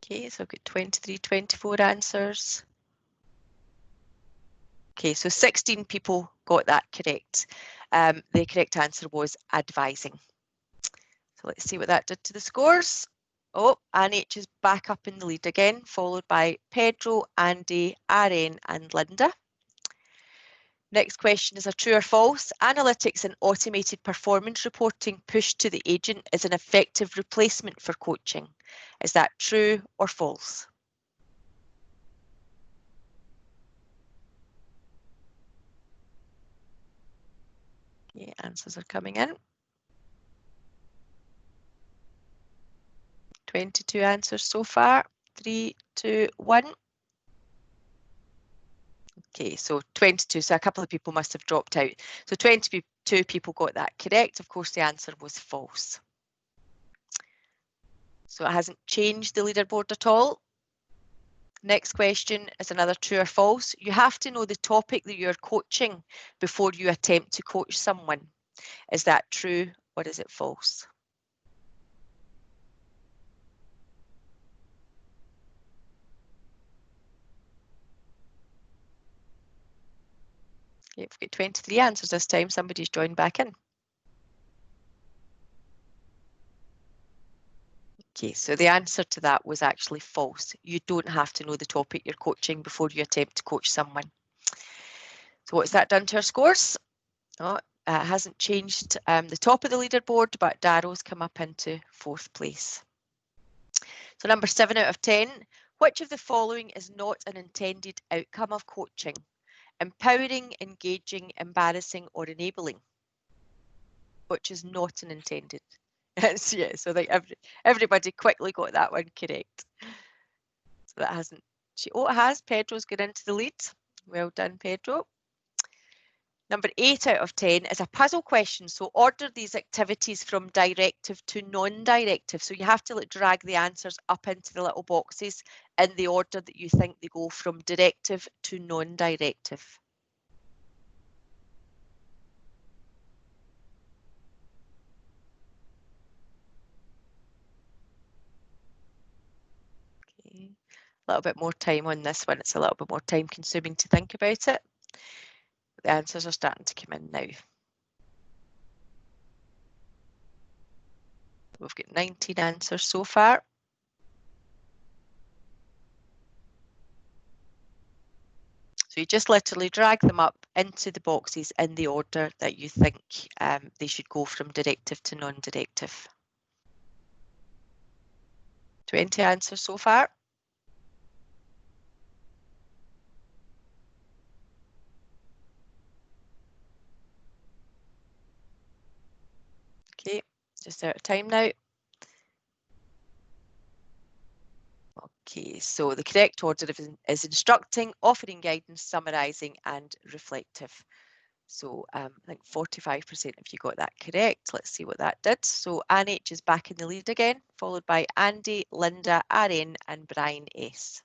Okay, so I've got 23, 24 answers. Okay, so 16 people got that correct. The correct answer was advising. So let's see what that did to the scores. Oh, Anne H is back up in the lead again, followed by Pedro, Andy, RN and Linda. Next question is a true or false. Analytics and automated performance reporting pushed to the agent is an effective replacement for coaching. Is that true or false? Okay, answers are coming in. 22 answers so far. 3, 2, 1. Okay, so 22, so a couple of people must have dropped out. So 22 people got that correct. Of course, the answer was false. So it hasn't changed the leaderboard at all. Next question is another true or false. You have to know the topic that you're coaching before you attempt to coach someone. Is that true or is it false? Okay, we've got 23 answers this time. Somebody's joined back in. Okay, so the answer to that was actually false. You don't have to know the topic you're coaching before you attempt to coach someone. So what's that done to our scores? Oh, it hasn't changed the top of the leaderboard, but Darrow's come up into 4th place. So number 7 out of 10, which of the following is not an intended outcome of coaching? Empowering, engaging, embarrassing, or enabling? Which is not an intended. So yeah, so like everybody quickly got that one correct. So that hasn't. Oh, it has. Pedro's got into the lead. Well done, Pedro. Number 8 out of 10 is a puzzle question. So order these activities from directive to non-directive. So you have to like drag the answers up into the little boxes in the order that you think they go from directive to non-directive. Okay, a little bit more time on this one. It's a little bit more time consuming to think about it. The answers are starting to come in now. We've got 19 answers so far. So you just literally drag them up into the boxes in the order that you think they should go from directive to non-directive. 20 answers so far. Okay, just out of time now. Okay, so the correct order is instructing, offering guidance, summarising and reflective. So I think 45% of you got that correct. Let's see what that did. So Anne H is back in the lead again, followed by Andy, Linda, RN and Brian S.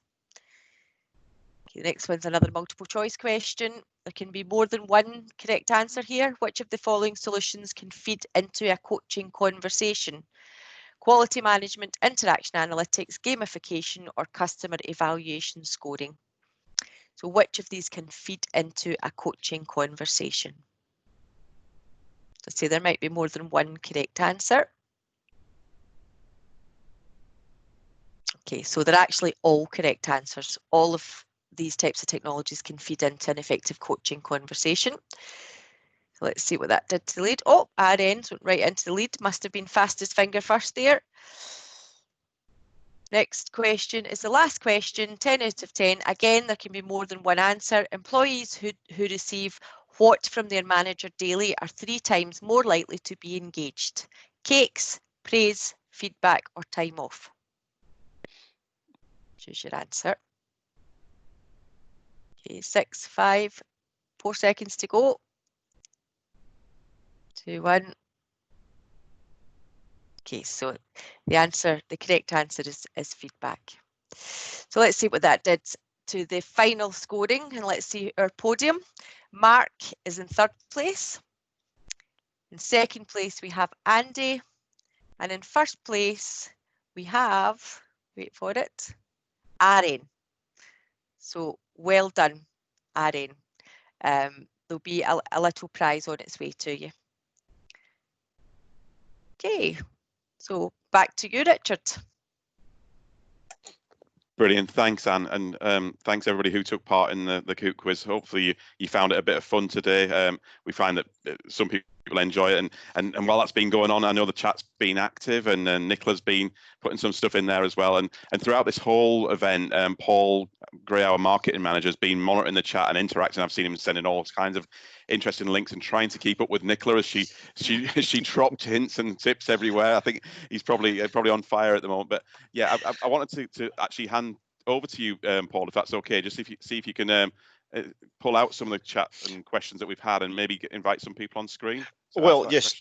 Okay, the next one's another multiple choice question. There can be more than one correct answer here. Which of the following solutions can feed into a coaching conversation? Quality management, interaction analytics, gamification, or customer evaluation scoring? So which of these can feed into a coaching conversation? Let's say there might be more than one correct answer. Okay, so they're actually all correct answers. All of these types of technologies can feed into an effective coaching conversation. So let's see what that did to the lead. Oh, RN went right into the lead. Must have been fastest finger first there. Next question is the last question, 10 out of 10. Again, there can be more than one answer. Employees who receive what from their manager daily are 3 times more likely to be engaged. Cakes, praise, feedback, or time off. Choose your answer. Okay, 6, 5, 4 seconds to go. 2, 1. Okay, so the correct answer is feedback. So let's see what that did to the final scoring, and let's see our podium. Mark is in 3rd place. In 2nd place we have Andy, and in 1st place we have, wait for it, RN. So well done, RN. There'll be a little prize on its way to you. Okay, so back to you, Richard. Brilliant, thanks Anne, and thanks everybody who took part in the Kahoot quiz. Hopefully you found it a bit of fun today. We find that some people enjoy it, and while that's been going on, I know the chat's been active, and Nicola's been putting some stuff in there as well, and throughout this whole event, Paul Gray, our marketing manager, has been monitoring the chat and interacting. I've seen him sending all kinds of interesting links and trying to keep up with Nicola as she dropped hints and tips everywhere. I think he's probably on fire at the moment. But yeah, I wanted to actually hand over to you, Paul, if that's okay. Just see if you can pull out some of the chat and questions that we've had, and maybe invite some people on screen. Well, yes,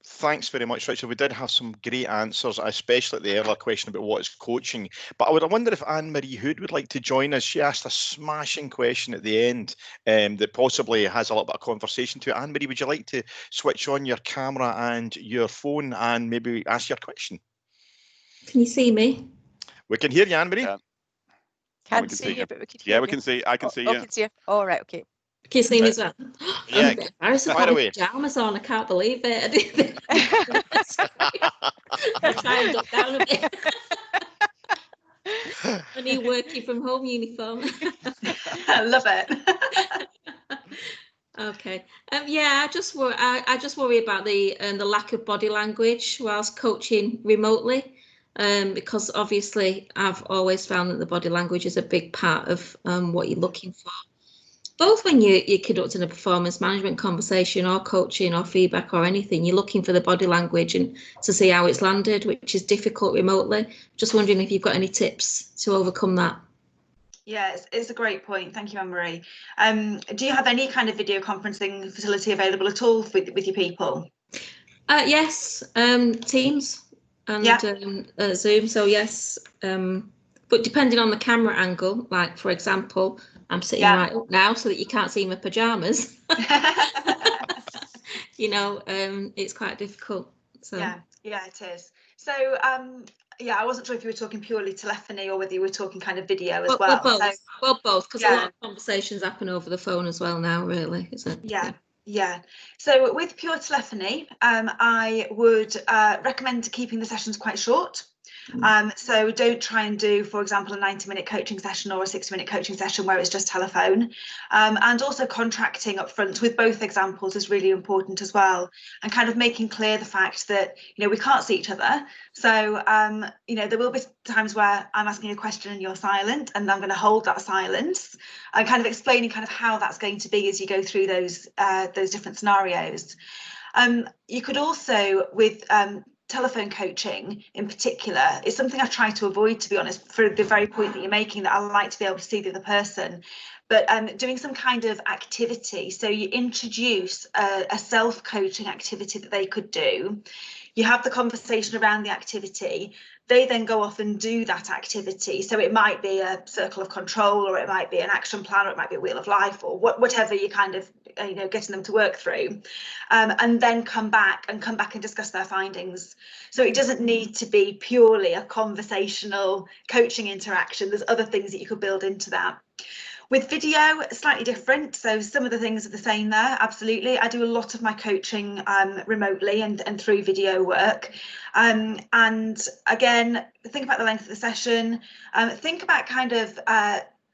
thanks very much, Richard. We did have some great answers, especially the earlier question about what is coaching. But I wonder if Anne-Marie Hood would like to join us. She asked a smashing question at the end that possibly has a little bit of conversation to it. Anne-Marie, would you like to switch on your camera and your phone and maybe ask your question? Can you see me? We can hear you, Anne-Marie. Can't see you, but we can hear you. Yeah, we can see. I can see you. I can see you. All right, okay. Can you see me as well? Yeah, I've got my pajamas on. I can't believe it. I'll try and duck down a bit. A new working from home uniform. I love it. Okay. Yeah, I just worry about the lack of body language whilst coaching remotely, because obviously I've always found that the body language is a big part of what you're looking for. Both when you're conducting a performance management conversation or coaching or feedback or anything, you're looking for the body language and to see how it's landed, which is difficult remotely. Just wondering if you've got any tips to overcome that. Yeah, it's a great point. Thank you, Anne-Marie. Do you have any kind of video conferencing facility available at all with your people? Yes, Teams and Zoom. So yes, but depending on the camera angle, like for example, I'm sitting right up now so that you can't see my pajamas. You know, it's quite difficult. So yeah, it is. So yeah, I wasn't sure if you were talking purely telephony or whether you were talking kind of video as well. Well, both, because a lot of conversations happen over the phone as well now, really, isn't it? Yeah. So with pure telephony, I would recommend keeping the sessions quite short. So don't try and do, for example, a 90-minute coaching session or a 60-minute coaching session where it's just telephone. And also contracting up front with both examples is really important as well, and kind of making clear the fact that, you know, we can't see each other. So, you know, there will be times where I'm asking a question and you're silent, and I'm going to hold that silence and kind of explaining kind of how that's going to be as you go through those different scenarios. You could also, with telephone coaching in particular, is something I try to avoid, to be honest, for the very point that you're making, that I like to be able to see the other person. But doing some kind of activity, so you introduce a self-coaching activity that they could do. You have the conversation around the activity. They then go off and do that activity. So it might be a circle of control, or it might be an action plan, or it might be a wheel of life, or whatever you kind of, you know, getting them to work through, and then come back and discuss their findings. So it doesn't need to be purely a conversational coaching interaction. There's other things that you could build into that. With video, slightly different. So some of the things are the same there, absolutely. I do a lot of my coaching remotely and through video work. And again, think about the length of the session. Think about kind of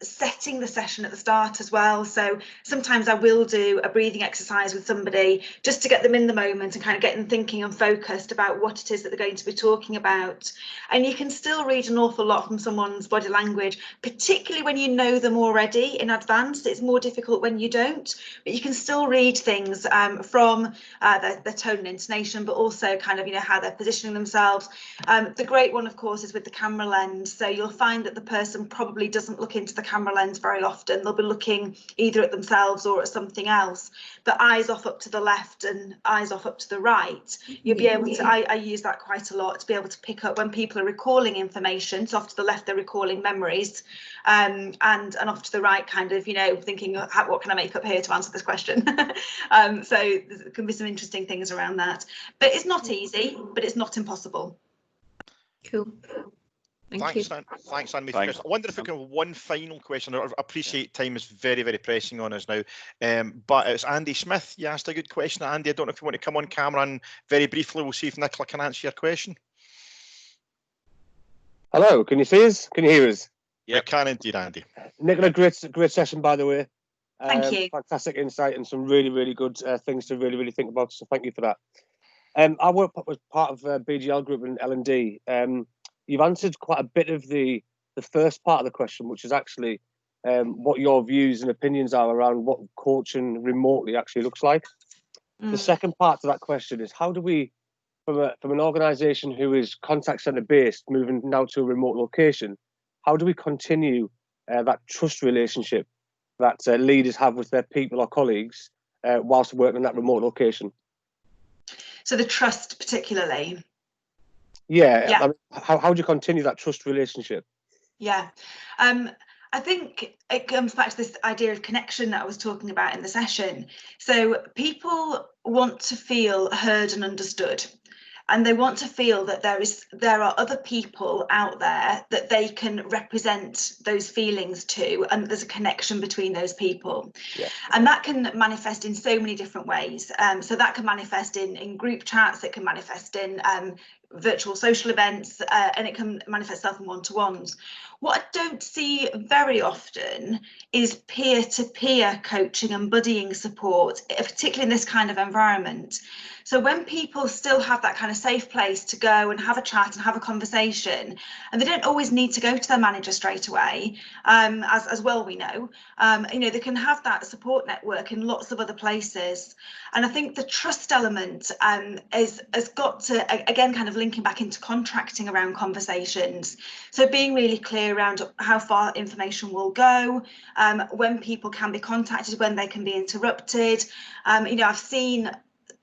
setting the session at the start as well. So sometimes I will do a breathing exercise with somebody just to get them in the moment and kind of get them thinking and focused about what it is that they're going to be talking about. And you can still read an awful lot from someone's body language, particularly when you know them already in advance. It's more difficult when you don't, but you can still read things from their tone and intonation, but also kind of, you know, how they're positioning themselves. The great one, of course, is with the camera lens. So you'll find that the person probably doesn't look into the camera lens very often. They'll be looking either at themselves or at something else, but eyes off up to the left and eyes off up to the right. You'll be able to, I use that quite a lot, to be able to pick up when people are recalling information. So off to the left, they're recalling memories, and off to the right, kind of, you know, thinking, what can I make up here to answer this question? So there can be some interesting things around that, but it's not easy, but it's not impossible. Cool. Thanks, Anne. I wonder if we can have one final question. I appreciate time is very, very pressing on us now, but it's Andy Smith. You asked a good question, Andy. I don't know if you want to come on camera and very briefly we'll see if Nicola can answer your question. Hello, can you see us? Can you hear us? Yeah, we can indeed, Andy. Nicola, great session, by the way. Thank you. Fantastic insight and some really, really good things to really think about. So thank you for that. I work as part of BGL Group and L&D. You've answered quite a bit of the first part of the question, which is actually what your views and opinions are around what coaching remotely actually looks like. The second part to that question is, how do we, from an organisation who is contact centre based, moving now to a remote location, how do we continue that trust relationship that leaders have with their people or colleagues whilst working in that remote location? So the trust particularly. Yeah. I mean, how do you continue that trust relationship? Yeah. I think it comes back to this idea of connection that I was talking about in the session. So people want to feel heard and understood, and they want to feel that there are other people out there that they can represent those feelings to, and there's a connection between those people. Yeah. And that can manifest in so many different ways. So that can manifest in group chats, it can manifest in virtual social events, and it can manifest itself in one-to-ones. What I don't see very often is peer-to-peer coaching and buddying support, particularly in this kind of environment. So when people still have that kind of safe place to go and have a chat and have a conversation, and they don't always need to go to their manager straight away, as well we know, they can have that support network in lots of other places. And I think the trust element has got to, again, kind of linking back into contracting around conversations. So being really clear around how far information will go, when people can be contacted, when they can be interrupted.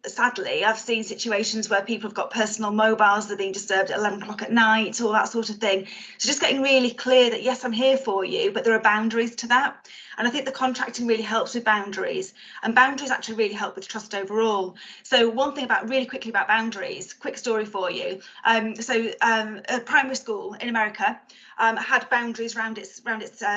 Sadly, I've seen situations where people have got personal mobiles, they're being disturbed at 11 o'clock at night, all that sort of thing. So just getting really clear that, yes, I'm here for you, but there are boundaries to that. And I think the contracting really helps with boundaries, and boundaries actually really help with trust overall. So one thing really quickly about boundaries, quick story for you. A primary school in America had boundaries around its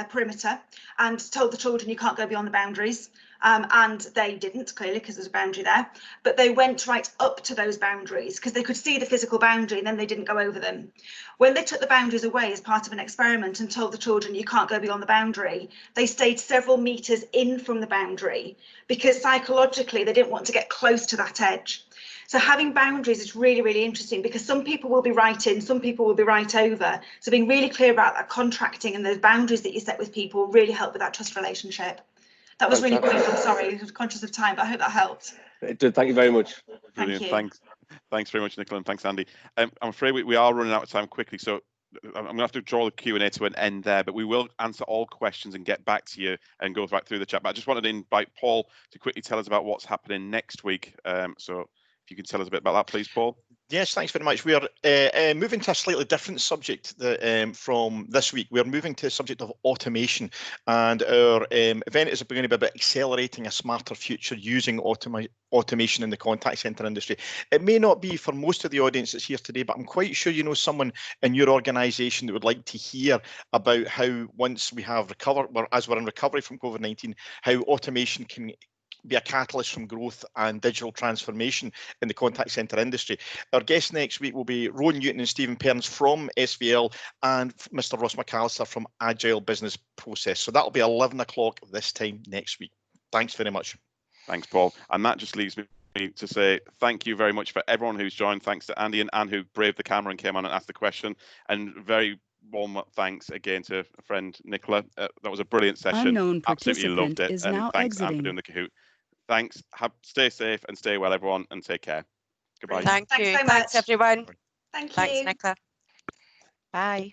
perimeter and told the children you can't go beyond the boundaries. And they didn't, clearly, because there's a boundary there, but they went right up to those boundaries because they could see the physical boundary, and then they didn't go over them. When they took the boundaries away as part of an experiment and told the children you can't go beyond the boundary, they stayed several meters in from the boundary because psychologically they didn't want to get close to that edge. So having boundaries is really, really interesting because some people will be right in, some people will be right over. So being really clear about that contracting and those boundaries that you set with people really help with that trust relationship. That was really quick. I'm sorry, I was conscious of time, but I hope that helped. It did. Thank you very much. Brilliant. Thank you. Thanks very much, Nicola, and thanks, Andy. I'm afraid we are running out of time quickly, so I'm going to have to draw the Q&A to an end there, but we will answer all questions and get back to you and go back through the chat. But I just wanted to invite Paul to quickly tell us about what's happening next week. So if you can tell us a bit about that, please, Paul. Yes, thanks very much. We are moving to a slightly different subject from this week. We're moving to the subject of automation, and our event is going to be about accelerating a smarter future using automation in the contact center industry. It may not be for most of the audience that's here today, but I'm quite sure you know someone in your organization that would like to hear about how once we have recovered, as we're in recovery from COVID-19, how automation can be a catalyst from growth and digital transformation in the contact center industry. Our guests next week will be Rowan Newton and Stephen Perns from SVL and Mr. Ross McAllister from Agile Business Process. So that'll be 11 o'clock this time next week. Thanks very much. Thanks, Paul. And that just leaves me to say thank you very much for everyone who's joined. Thanks to Andy and Anne who braved the camera and came on and asked the question. And very warm thanks again to a friend, Nicola. That was a brilliant session. Unknown Absolutely loved participant it. is And now thanks, Anne, for exiting. doing the Kahoot. Thanks. Stay safe and stay well, everyone, and take care. Goodbye. Thank you. Thanks so Thanks, much. everyone. Thank you. Thanks, Nicola. Bye.